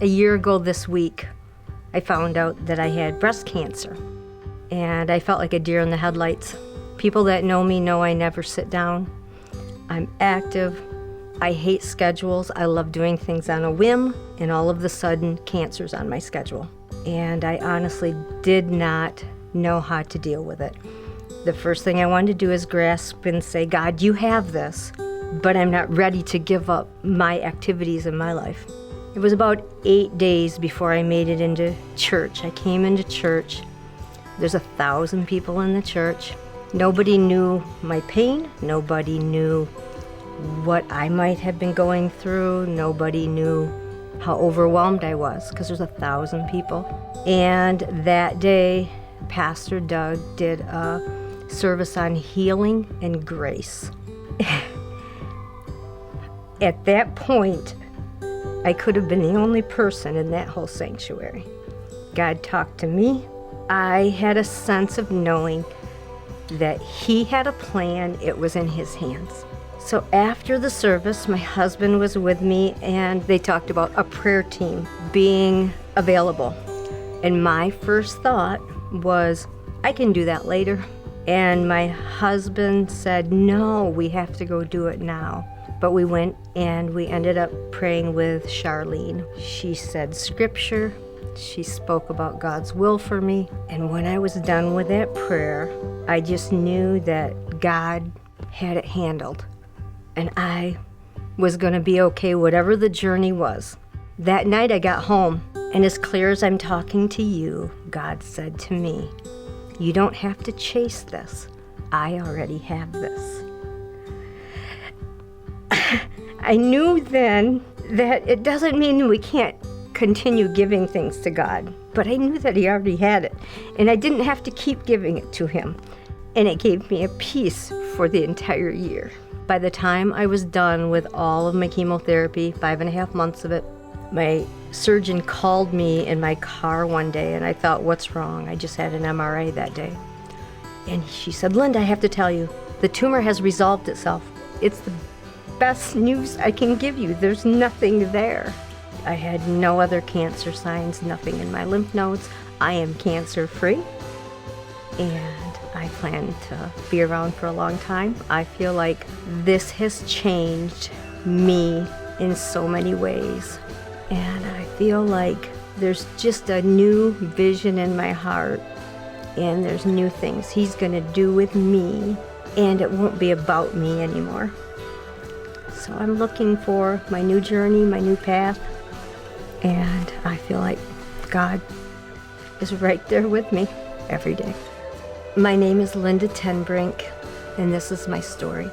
A year ago this week, I found out that I had breast cancer, and I felt like a deer in the headlights. People that know me know I never sit down. I'm active. I hate schedules. I love doing things on a whim, and all of a sudden, cancer's on my schedule. And I honestly did not know how to deal with it. The first thing I wanted to do is grasp and say, God, you have this, but I'm not ready to give up my activities in my life. It was about 8 days before I made it into church. I came into church. There's 1,000 people in the church. Nobody knew my pain. Nobody knew what I might have been going through. Nobody knew how overwhelmed I was because there's 1,000 people. And that day, Pastor Doug did a service on healing and grace. At that point, I could have been the only person in that whole sanctuary. God talked to me. I had a sense of knowing that He had a plan. It was in His hands. So after the service, my husband was with me, and they talked about a prayer team being available. And my first thought was, I can do that later. And my husband said, no, we have to go do it now. But we went and we ended up praying with Charlene. She said scripture. She spoke about God's will for me. And when I was done with that prayer, I just knew that God had it handled. And I was going to be okay, whatever the journey was. That night I got home, and as clear as I'm talking to you, God said to me, you don't have to chase this. I already have this. I knew then that it doesn't mean we can't continue giving things to God, but I knew that He already had it, and I didn't have to keep giving it to Him, and it gave me a peace for the entire year. By the time I was done with all of my chemotherapy, 5.5 months of it, my surgeon called me in my car one day, and I thought, what's wrong? I just had an MRI that day. And she said, Linda, I have to tell you, the tumor has resolved itself. It's the best news I can give you. There's nothing there. I had no other cancer signs, nothing in my lymph nodes. I am cancer-free, and I plan to be around for a long time. I feel like this has changed me in so many ways, and I feel like there's just a new vision in my heart, and there's new things He's going to do with me, and it won't be about me anymore. So I'm looking for my new journey, my new path, and I feel like God is right there with me every day. My name is Linda Tenbrink, and this is my story.